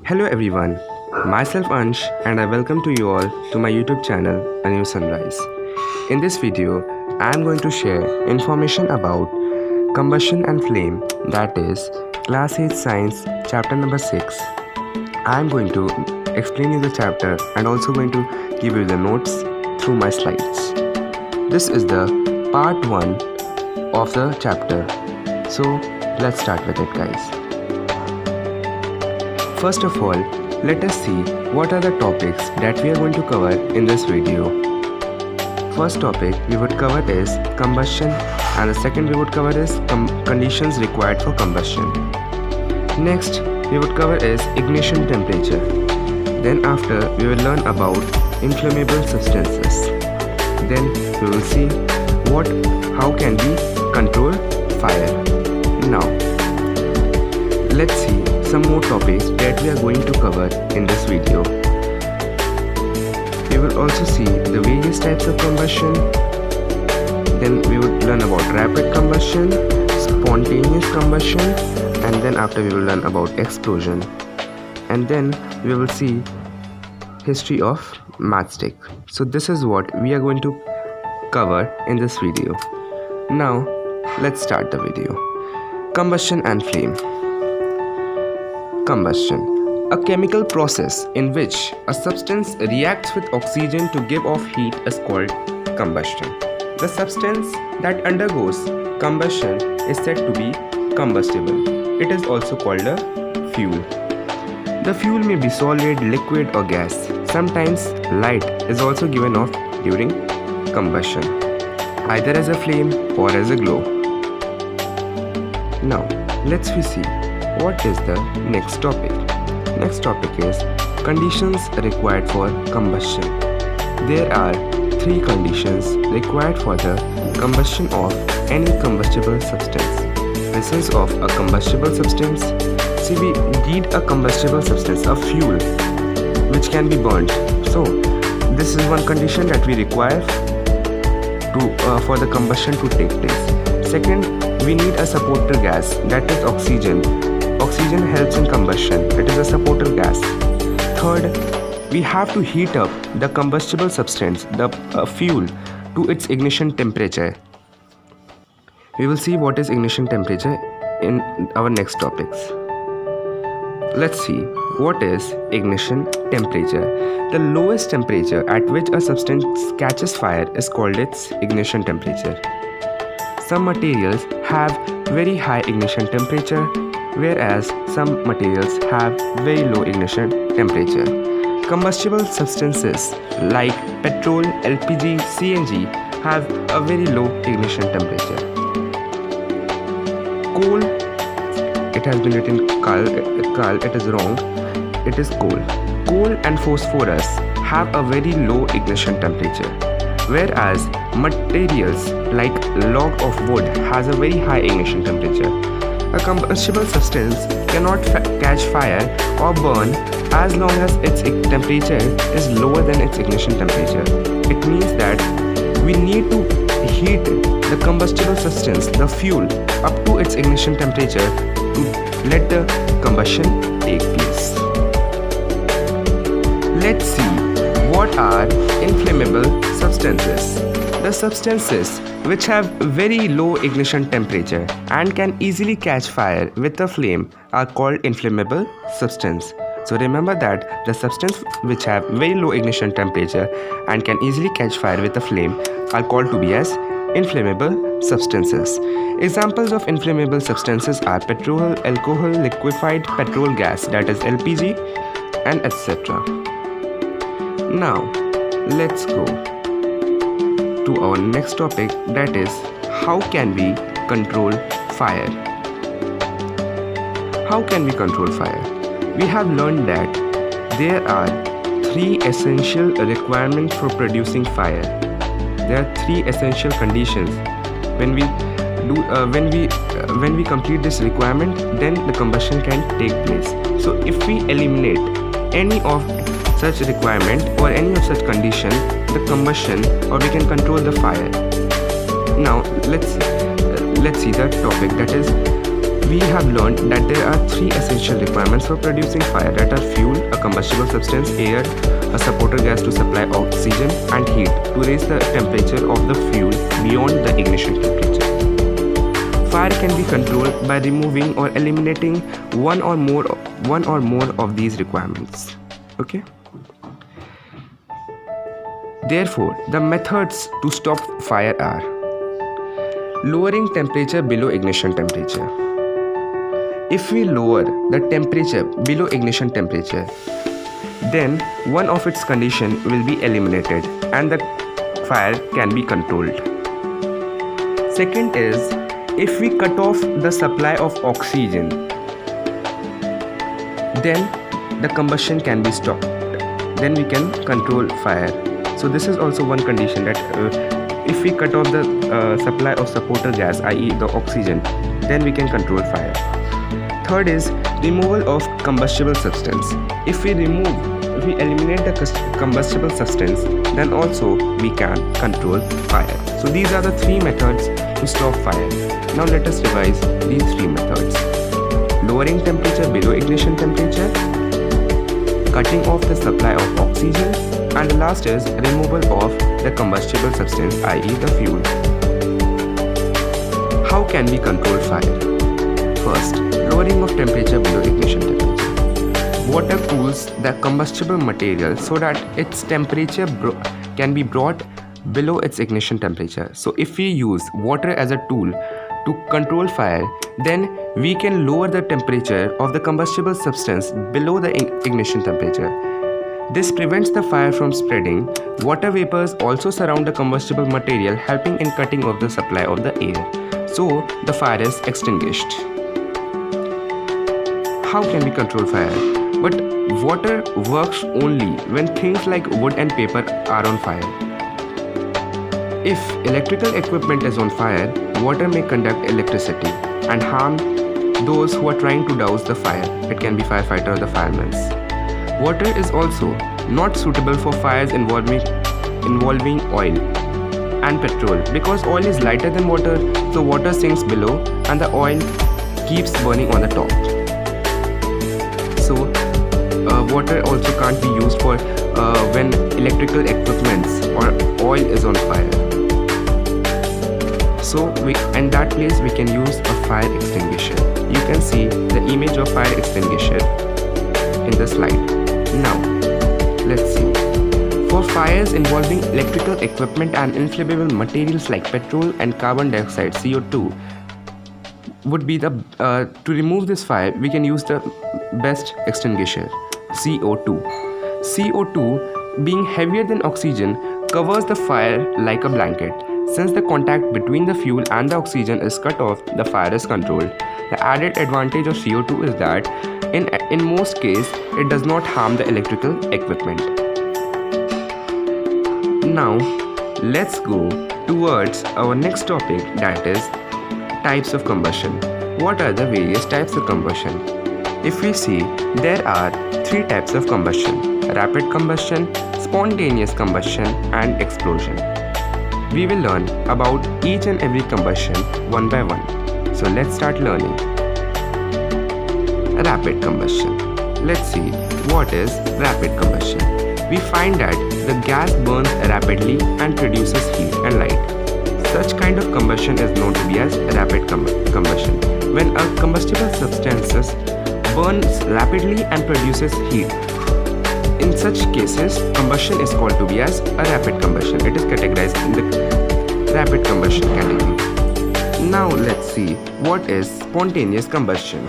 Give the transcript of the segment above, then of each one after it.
Hello everyone, myself Ansh and I welcome to you all to my YouTube channel A New Sunrise. In this video, I am going to share information about combustion and flame, that is Class 8 Science chapter number 6. I am going to explain you the chapter and also going to give you the notes through my slides. This is the part 1 of the chapter. So let's start with it, guys. First of all, let us see what are the topics that we are going to cover in this video. First topic we would cover is combustion, and the second we would cover is conditions required for combustion. Next we would cover is ignition temperature. Then after we will learn about inflammable substances. Then we will see how can we control fire. Now let's see some more topics that we are going to cover in this video. We will also see the various types of combustion. Then we would learn about rapid combustion, spontaneous combustion, and then after we will learn about explosion. And then we will see history of matchstick. So this is what we are going to cover in this video. Now let's start the video. Combustion and flame. Combustion, a chemical process in which a substance reacts with oxygen to give off heat, is called combustion. The substance that undergoes combustion is said to be combustible. It is also called a fuel. The fuel may be solid, liquid or gas. Sometimes light is also given off during combustion, either as a flame or as a glow. Now let's see what is the next topic. Next topic is conditions required for combustion. There are 3 conditions required for the combustion of any combustible substance. Presence of a combustible substance. See, we need a combustible substance, a fuel which can be burnt. So this is one condition that we require for the combustion to take place. Second, we need a supporter gas, that is oxygen. Oxygen helps in combustion. It is a supporter gas. Third, we have to heat up the combustible substance, the fuel, to its ignition temperature. We will see what is ignition temperature in our next topics. Let's see what is ignition temperature. The lowest temperature at which a substance catches fire is called its ignition temperature. Some materials have very high ignition temperature, whereas some materials have very low ignition temperature. Combustible substances like petrol, LPG, CNG have a very low ignition temperature. Coal, it has been written coal, it is wrong, it is coal. Coal and phosphorus have a very low ignition temperature, whereas materials like log of wood has a very high ignition temperature. A combustible substance cannot catch fire or burn as long as its temperature is lower than its ignition temperature. It means that we need to heat the combustible substance, the fuel, up to its ignition temperature to let the combustion take place. Let's see what are inflammable substances. The substances which have very low ignition temperature and can easily catch fire with a flame are called inflammable substance. So remember that the substance which have very low ignition temperature and can easily catch fire with a flame are called to be as inflammable substances. Examples of inflammable substances are petrol, alcohol, liquefied petrol gas, that is LPG, and etc. Now let's go to our next topic, that is how can we control fire. How can we control fire? We have learned that there are 3 essential requirements for producing fire. There are 3 essential conditions. When we complete this requirement, then the combustion can take place. So if we eliminate any of such requirement or any of such condition, the combustion, or we can control the fire. Now let's see the topic, that is we have learned that there are three essential requirements for producing fire, that are fuel, a combustible substance, air, a supporter gas to supply oxygen, and heat to raise the temperature of the fuel beyond the ignition temperature. Fire can be controlled by removing or eliminating one or more of these requirements. Okay? Therefore, the methods to stop fire are lowering temperature below ignition temperature. If we lower the temperature below ignition temperature, then one of its conditions will be eliminated and the fire can be controlled. Second is, if we cut off the supply of oxygen, then the combustion can be stopped. Then we can control fire. So this is also one condition, that if we cut off the supply of supporter gas, i.e. the oxygen, then we can control fire. Third is removal of combustible substance. If we eliminate the combustible substance, then also we can control fire. So these are the three methods to stop fire. Now let us revise these three methods. Lowering temperature below ignition temperature, cutting off the supply of oxygen, and the last is removal of the combustible substance, i.e. the fuel. How can we control fire? First, lowering of temperature below ignition temperature. Water cools the combustible material so that its temperature can be brought below its ignition temperature. So if we use water as a tool to control fire, then we can lower the temperature of the combustible substance below the ignition temperature. This prevents the fire from spreading. Water vapors also surround the combustible material, helping in cutting off the supply of the air. So the fire is extinguished. How can we control fire? But water works only when things like wood and paper are on fire. If electrical equipment is on fire, water may conduct electricity and harm those who are trying to douse the fire. It can be firefighter or the firemen. Water is also not suitable for fires involving oil and petrol, because oil is lighter than water, so water sinks below and the oil keeps burning on the top. So water also can't be used for when electrical equipments or oil is on fire. So in that place we can use a fire extinguisher. You can see the image of fire extinguisher in the slide. Now let's see. For fires involving electrical equipment and inflammable materials like petrol and carbon dioxide, CO2, would be the to remove this fire we can use the best extinguisher, CO2. CO2, being heavier than oxygen, covers the fire like a blanket. Since the contact between the fuel and the oxygen is cut off, the fire is controlled. The added advantage of CO2 is that in most cases it does not harm the electrical equipment. Now let's go towards our next topic, that is types of combustion. What are the various types of combustion? If we see, there are three types of combustion: rapid combustion, spontaneous combustion, and explosion. We will learn about each and every combustion one by one. So let's start learning. Rapid combustion. Let's see what is rapid combustion. We find that the gas burns rapidly and produces heat and light. Such kind of combustion is known to be as rapid combustion. When a combustible substance burns rapidly and produces heat, in such cases, combustion is called to be as a rapid combustion. It is categorized in the rapid combustion category. Now let's see what is spontaneous combustion.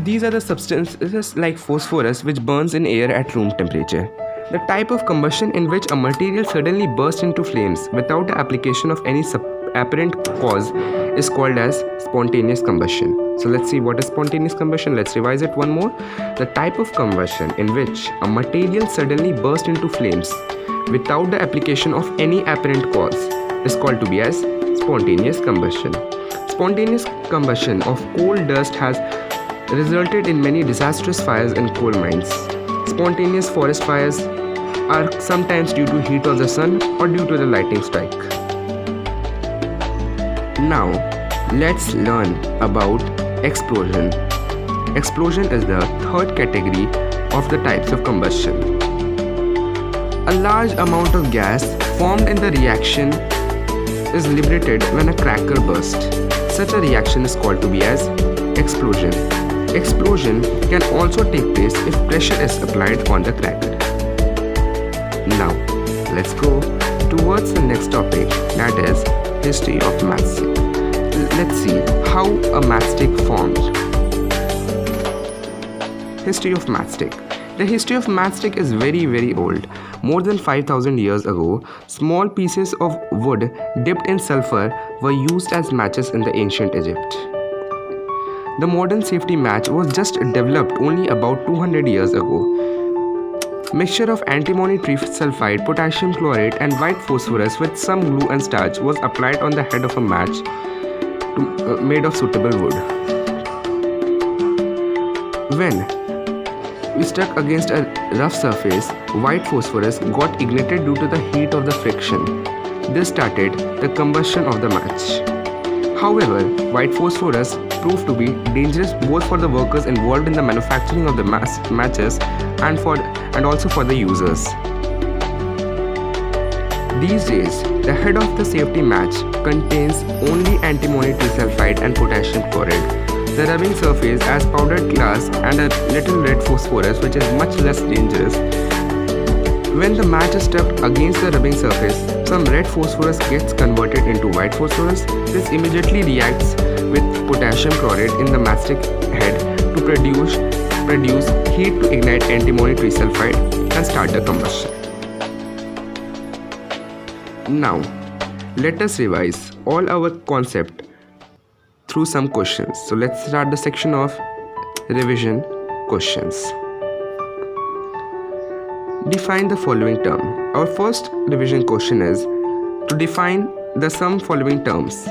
These are the substances like phosphorus which burns in air at room temperature. The type of combustion in which a material suddenly bursts into flames without the application of any apparent cause is called as spontaneous combustion. So let's see what is spontaneous combustion. Let's revise it one more. The type of combustion in which a material suddenly bursts into flames without the application of any apparent cause is called to be as spontaneous combustion. Spontaneous combustion of coal dust has resulted in many disastrous fires in coal mines. Spontaneous forest fires are sometimes due to heat of the sun or due to the lightning strike. Now let's learn about explosion. Explosion is the third category of the types of combustion. A large amount of gas formed in the reaction is liberated when a cracker bursts. Such a reaction is called to be as explosion. Explosion can also take place if pressure is applied on the cracker. Now, let's go towards the next topic, that is history of matchstick. Let's see how a matchstick formed. History of matchstick. The history of matchstick is very old. More than 5,000 years ago, small pieces of wood dipped in sulfur were used as matches in the ancient Egypt. The modern safety match was just developed only about 200 years ago. Mixture of antimony trisulfide, potassium chlorate and white phosphorus with some glue and starch was applied on the head of a match made of suitable wood. When we struck against a rough surface, white phosphorus got ignited due to the heat of the friction. This started the combustion of the match. However, white phosphorus proved to be dangerous both for the workers involved in the manufacturing of the matches and also for the users. These days, the head of the safety match contains only antimony trisulfide and potassium chloride. The rubbing surface as powdered glass and a little red phosphorus, which is much less dangerous. When the match is struck against the rubbing surface, some red phosphorus gets converted into white phosphorus. This immediately reacts with potassium chloride in the matchstick head to produce heat to ignite antimony trisulfide and start the combustion. Now, let us revise all our concept through some questions. So let's start the section of revision questions. Define the following term. Our first revision question is to define the some following terms.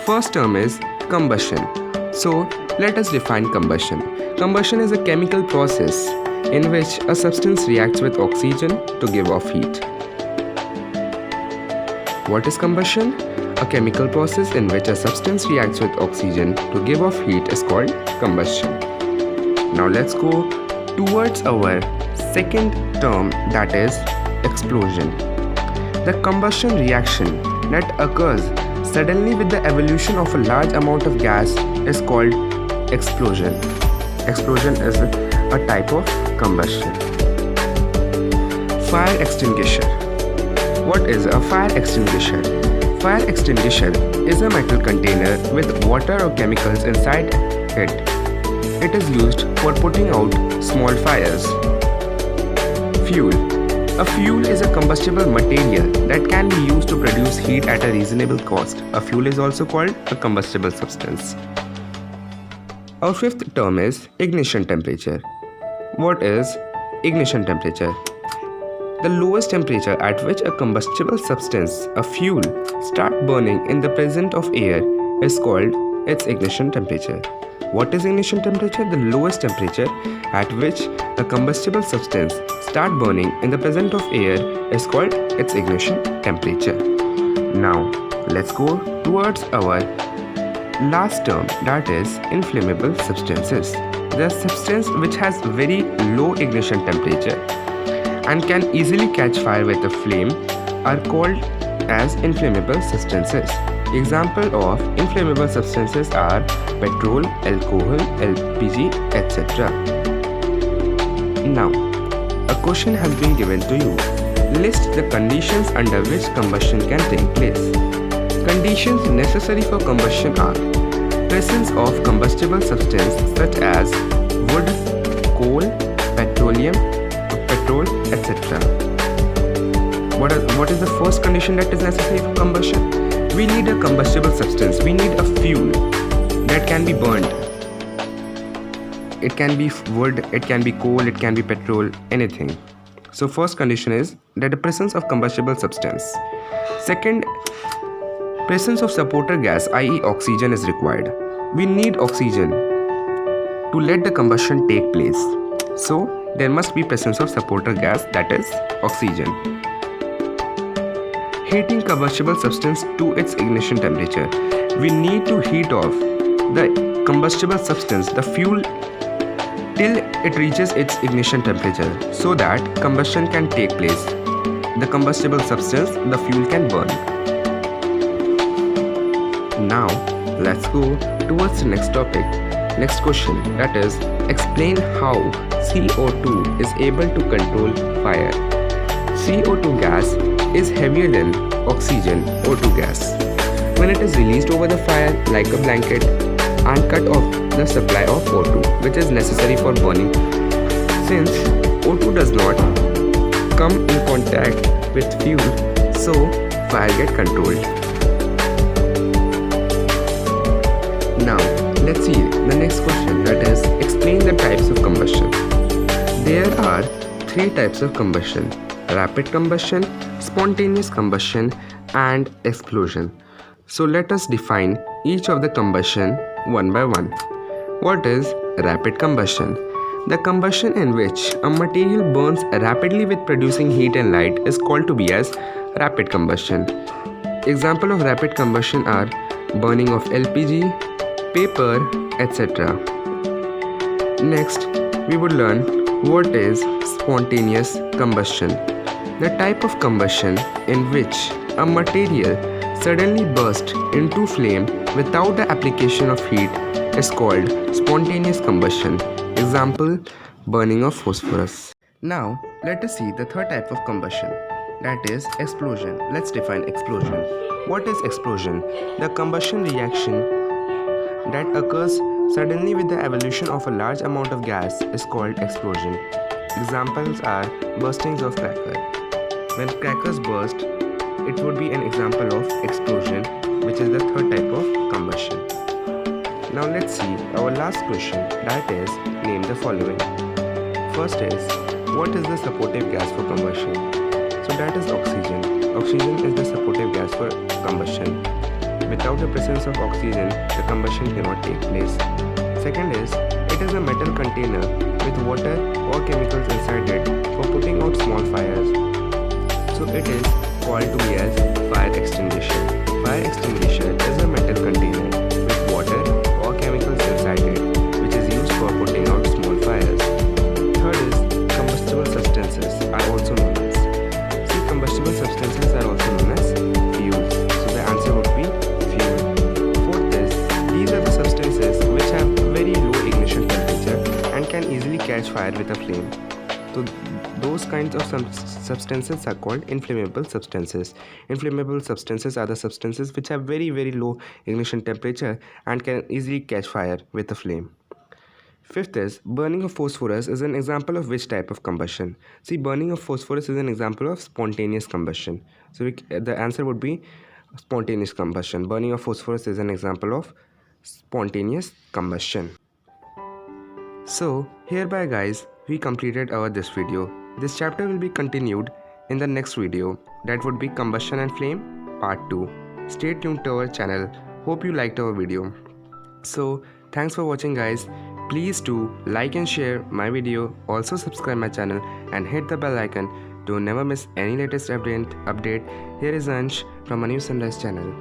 First term is combustion. So let us define combustion. Combustion is a chemical process in which a substance reacts with oxygen to give off heat. What is combustion? A chemical process in which a substance reacts with oxygen to give off heat is called combustion. Now let's go towards our second term, that is explosion. The combustion reaction that occurs suddenly with the evolution of a large amount of gas is called explosion. Explosion is a type of combustion. Fire extinguisher. What is a fire extinguisher? Fire extinguisher is a metal container with water or chemicals inside it. It is used for putting out small fires. Fuel. A fuel is a combustible material that can be used to produce heat at a reasonable cost. A fuel is also called a combustible substance. Our fifth term is ignition temperature. What is ignition temperature? The lowest temperature at which a combustible substance, a fuel, starts burning in the presence of air is called its ignition temperature. What is ignition temperature? The lowest temperature at which a combustible substance starts burning in the presence of air is called its ignition temperature. Now, let's go towards our last term, that is inflammable substances. The substance which has very low ignition temperature and can easily catch fire with a flame are called as inflammable substances. Example of inflammable substances are petrol, alcohol, LPG, etc. Now, a question has been given to you. List the conditions under which combustion can take place. Conditions necessary for combustion are presence of combustible substance such as wood, coal, petroleum, petrol, etc. What is the first condition that is necessary for combustion? We need a combustible substance. We need a fuel that can be burned. It can be wood, it can be coal, it can be petrol, anything. So first condition is that the presence of combustible substance. Second, presence of supporter gas, i.e. oxygen, is required. We need oxygen to let the combustion take place. So there must be presence of supporter gas, that is oxygen. heating combustible substance to its ignition temperature. We need to heat off the combustible substance, the fuel, till it reaches its ignition temperature so that combustion can take place. The combustible substance, the fuel can burn. Now let's go towards the next topic. Next question, that is, explain how CO2 is able to control fire. CO2 gas is heavier than oxygen O2 gas. When it is released over the fire like a blanket and cut off the supply of O2 which is necessary for burning, since O2 does not come in contact with fuel, so fire get controlled. Now let's see the next question, that is, explain the types of combustion. There are three types of combustion: rapid combustion, spontaneous combustion and explosion. So let us define each of the combustion one by one. What is rapid combustion? The combustion in which a material burns rapidly with producing heat and light is called to be as rapid combustion. Example of rapid combustion are burning of LPG, paper, etc. Next, we would learn what is spontaneous combustion. The type of combustion in which a material suddenly bursts into flame without the application of heat is called spontaneous combustion. Example, burning of phosphorus. Now, let us see the third type of combustion, that is explosion. Let's define explosion. What is explosion? The combustion reaction that occurs suddenly with the evolution of a large amount of gas is called explosion. Examples are burstings of cracker. When crackers burst, it would be an example of explosion, which is the third type of combustion. Now let's see our last question, that is, name the following. First is, what is the supportive gas for combustion? So that is oxygen. Oxygen is the supportive gas for combustion. Without the presence of oxygen, the combustion cannot take place. Second is, it is a metal container with water or chemicals inside it for putting out small fires. So it is called to be as fire extinguisher. Fire extinguisher is a metal container with water or chemicals inside it, which is used for putting out small fires. Third is, combustible substances are also known as. See, combustible substances are also known as fuels. So the answer would be fuel. Fourth is, these are the substances which have very low ignition temperature and can easily catch fire with a flame. So those kinds of substances are called inflammable substances. Inflammable substances are the substances which have very low ignition temperature and can easily catch fire with a flame. Fifth is, burning of phosphorus is an example of which type of combustion? See, burning of phosphorus is an example of spontaneous combustion. So the answer would be spontaneous combustion. Burning of phosphorus is an example of spontaneous combustion. So hereby guys, we completed this video. This chapter will be continued in the next video, that would be combustion and flame part 2. Stay tuned to our channel. Hope you liked our video. So thanks for watching guys. Please do like and share my video. Also subscribe my channel and hit the bell icon to never miss any latest update. Here is Ansh from A New Sunrise channel.